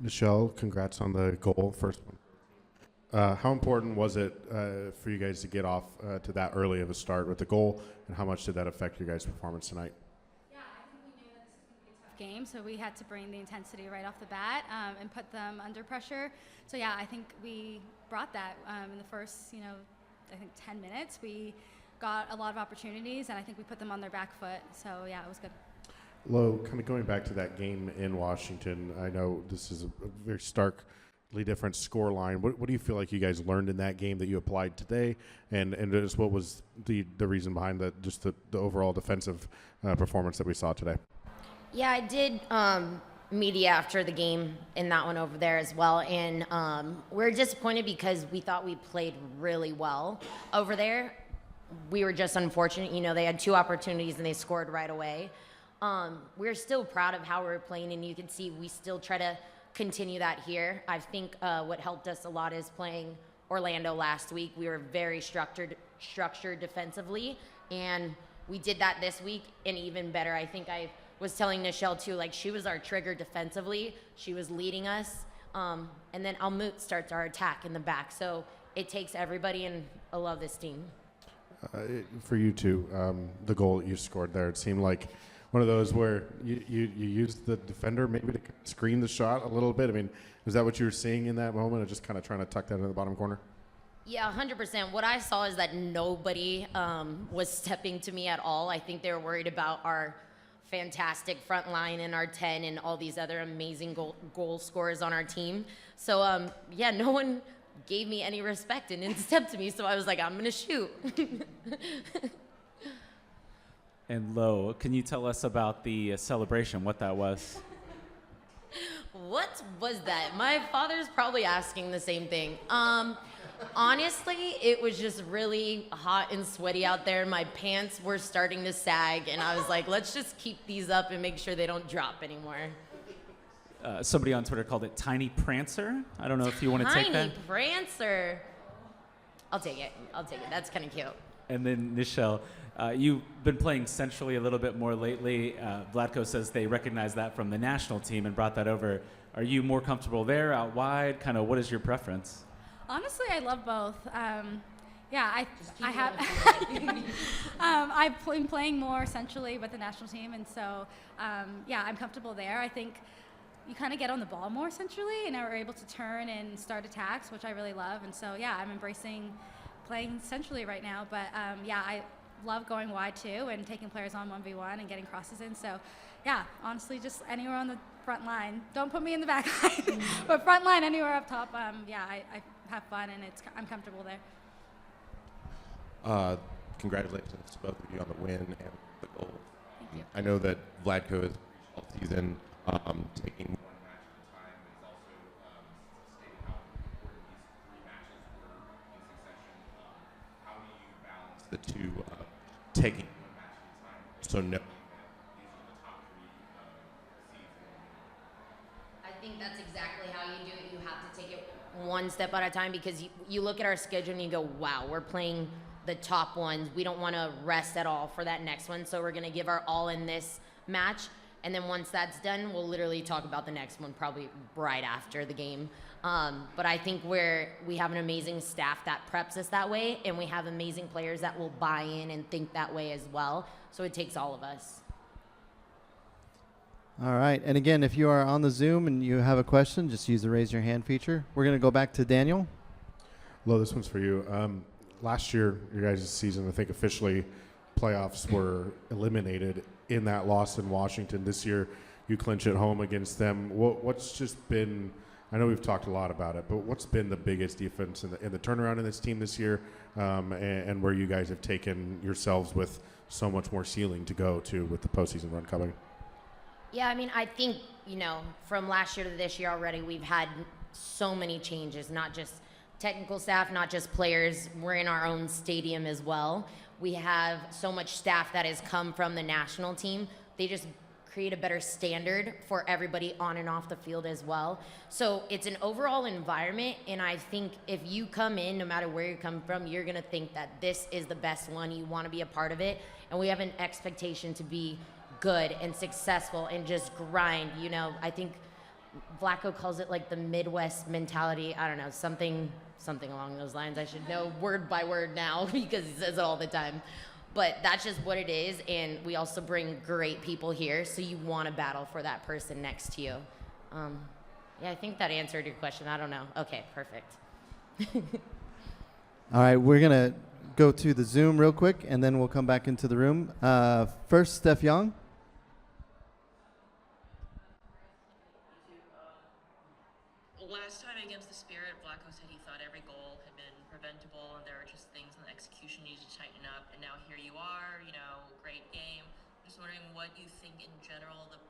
Nichelle, congrats on the goal, first one. How important was it for you guys to get off to that early of a start with the goal, and how much did that affect your guys' performance tonight? Yeah, I think we knew that this was going to be a tough game, so we had to bring the intensity right off the bat and put them under pressure. So yeah, I think we brought that in the first, I think 10 minutes. We got a lot of opportunities, and I think we put them on their back foot. So yeah, it was good. Lo, kind of going back to that game in Washington, I know this is a very starkly different score line. What do you feel like you guys learned in that game that you applied today, and just what was the reason behind the overall defensive performance that we saw today? Yeah, I did media after the game in that one over there as well, and we're disappointed because we thought we played really well over there. We were just unfortunate. They had two opportunities and they scored right away. We're still proud of how we're playing, and you can see we still try to continue that here. I think what helped us a lot is playing Orlando last week. We were very structured defensively, and we did that this week, and even better. I think I was telling Nichelle too, like she was our trigger defensively. She was leading us, and then Almut starts our attack in the back. So it takes everybody, and I love this team. For you too, the goal that you scored there, it seemed like one of those where you used the defender maybe to screen the shot a little bit. I mean, is that what you were seeing in that moment, or just kind of trying to tuck that into the bottom corner? Yeah, 100%. What I saw is that nobody was stepping to me at all. I think they were worried about our fantastic front line and our 10 and all these other amazing goal scorers on our team. So, yeah, no one gave me any respect and didn't step to me, so I was like, I'm going to shoot. And Lo, can you tell us about the celebration, what that was? What was that? My father's probably asking the same thing. Honestly, it was just really hot and sweaty out there. My pants were starting to sag, and I was like, let's just keep these up and make sure they don't drop anymore. Somebody on Twitter called it Tiny Prancer. I don't know if you want to take that. Tiny Prancer. I'll take it. That's kind of cute. And then Nichelle, you've been playing centrally a little bit more lately. Vlatko says they recognize that from the national team and brought that over. Are you more comfortable there, out wide? Kind of what is your preference? Honestly, I love both. Yeah, I have. I've been playing more centrally with the national team, and so yeah, I'm comfortable there. I think you kind of get on the ball more centrally, and are able to turn and start attacks, which I really love. And so yeah, I'm embracing playing centrally right now. But yeah, I love going wide too and taking players on 1v1 and getting crosses in. So yeah, honestly, just anywhere on the front line. Don't put me in the back line, but front line, anywhere up top. Yeah, I have fun, and I'm comfortable there. Congratulations to both of you on the win and the goal. Thank you. I know that Vlatko is all season taking one match at a time, and he's also stated how important these 3 matches were in succession. How do you balance the two, taking one match at a time, so knowing that these are the top 3 seeds? I think that's exactly how you do it. You have to take it one step at a time, because you look at our schedule and you go, wow, we're playing the top ones. We don't want to rest at all for that next one, so we're going to give our all in this match. And then once that's done, we'll literally talk about the next one probably right after the game. But I think we have an amazing staff that preps us that way, and we have amazing players that will buy in and think that way as well. So it takes all of us. All right. And again, if you are on the Zoom and you have a question, just use the raise your hand feature. We're going to go back to Daniel. Lo, this one's for you. Last year, your guys' season, I think officially playoffs were eliminated in that loss in Washington. This year, you clinch at home against them. What's just been, I know we've talked a lot about it, but what's been the biggest difference in the turnaround in this team this year, and where you guys have taken yourselves with so much more ceiling to go to with the postseason run coming? Yeah, I mean, I think, from last year to this year already, we've had so many changes, not just technical staff, not just players. We're in our own stadium as well. We have so much staff that has come from the national team. They just create a better standard for everybody on and off the field as well. So it's an overall environment, and I think if you come in, no matter where you come from, you're gonna think that this is the best one. You wanna be a part of it, and we have an expectation to be good and successful and just grind. I think Vlatko calls it like the Midwest mentality. I don't know, something along those lines. I should know word by word now because he says it all the time. But that's just what it is, and we also bring great people here, so you want to battle for that person next to you. Yeah, I think that answered your question. I don't know. Okay, perfect. All right, we're going to go to the Zoom real quick, and then we'll come back into the room. First, Steph Young. Last time against the Spirit, Vlatko said he thought every goal had been preventable and there were just things in the execution needed to tighten up. And now here you are, great game. Just wondering what you think in general the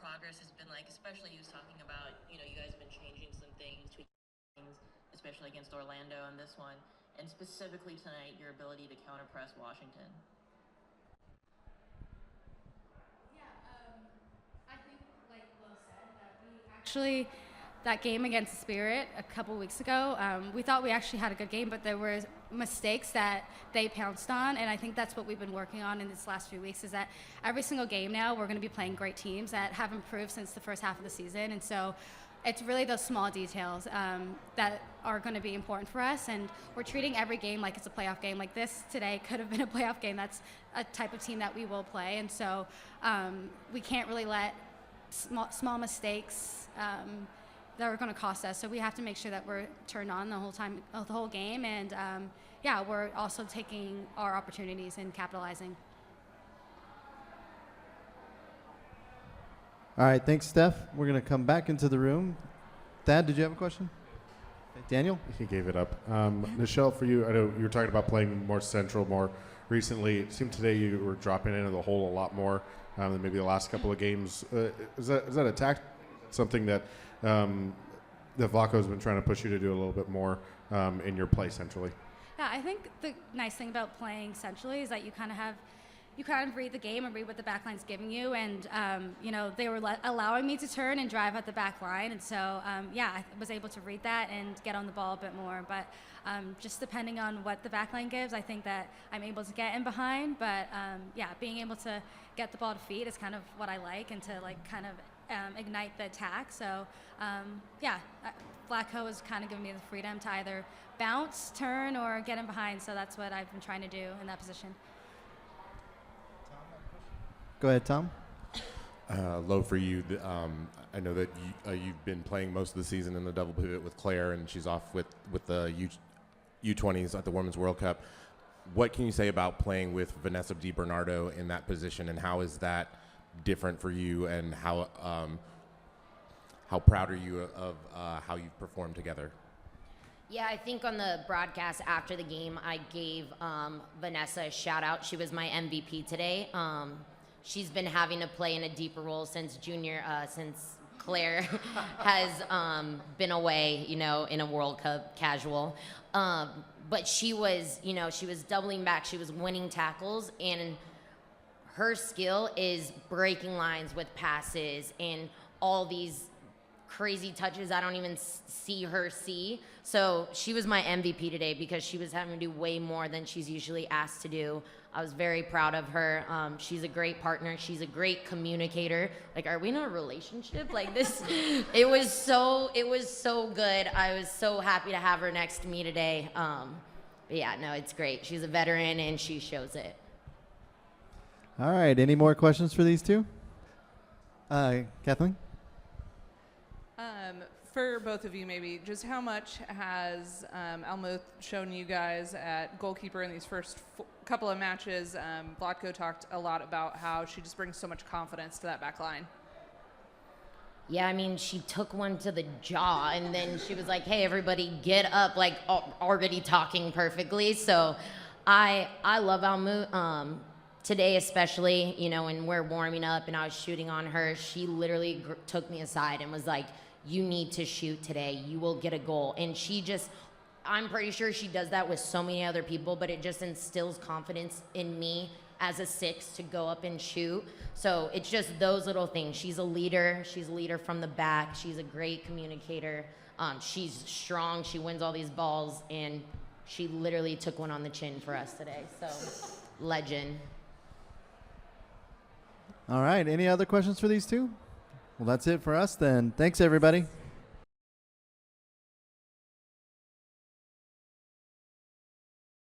progress has been like, especially he was talking about, you guys have been changing some things, tweaking things, especially against Orlando and this one. And specifically tonight, your ability to counter-press Washington. I think, like Will said, that we actually, that game against the Spirit a couple weeks ago, we thought we actually had a good game, but there were mistakes that they pounced on, and I think that's what we've been working on in this last few weeks, is that every single game now we're going to be playing great teams that have improved since the first half of the season, and so it's really those small details that are going to be important for us, and we're treating every game like it's a playoff game. Like this today could have been a playoff game. That's a type of team that we will play, and so we can't really let small mistakes that are going to cost us. So we have to make sure that we're turned on the whole time, the whole game, and we're also taking our opportunities and capitalizing. All right, thanks, Steph. We're going to come back into the room. Thad, did you have a question? Daniel? He gave it up. Nichelle, for you, I know you were talking about playing more central more recently. It seemed today you were dropping into the hole a lot more than maybe the last couple of games. Is that a tactic? Something that Vlatko's been trying to push you to do a little bit more in your play centrally? Yeah, I think the nice thing about playing centrally is that you kind of read the game and read what the back line's giving you, and they were allowing me to turn and drive at the back line, and so I was able to read that and get on the ball a bit more. But just depending on what the back line gives, I think that I'm able to get in behind. But being able to get the ball to feet is kind of what I like, and to ignite the attack. So Vlatko has kind of given me the freedom to either bounce, turn, or get in behind. So that's what I've been trying to do in that position. Go ahead, Tom. Low for you. I know that you've been playing most of the season in the double pivot with Claire, and she's off with the U20s at the Women's World Cup. What can you say about playing with Vanessa DiBernardo in that position, and how is that different for you, and how proud are you of how you've performed together? Yeah, I think on the broadcast after the game, I gave Vanessa a shout out. She was my MVP today. She's been having to play in a deeper role since since Claire has been away, in a World Cup casual. But she was doubling back. She was winning tackles, and her skill is breaking lines with passes and all these crazy touches I don't even see her see. So she was my MVP today because she was having to do way more than she's usually asked to do. I was very proud of her. She's a great partner. She's a great communicator. Like, are we in a relationship? Like this, it was so good. I was so happy to have her next to me today. But yeah, no, it's great. She's a veteran and she shows it. All right, any more questions for these two? Kathleen? For both of you, maybe, just how much has Almuth shown you guys at goalkeeper in these first couple of matches? Vlatko talked a lot about how she just brings so much confidence to that back line. Yeah, I mean, she took one to the jaw, and then she was like, hey, everybody, get up, like already talking perfectly. So I love Almuth. Today especially, when we're warming up and I was shooting on her, she literally took me aside and was like, you need to shoot today. You will get a goal. And I'm pretty sure she does that with so many other people, but it just instills confidence in me as a 6 to go up and shoot. So it's just those little things. She's a leader. She's a leader from the back. She's a great communicator. She's strong. She wins all these balls, and she literally took one on the chin for us today. So, legend. All right, any other questions for these two? Well, that's it for us then. Thanks, everybody.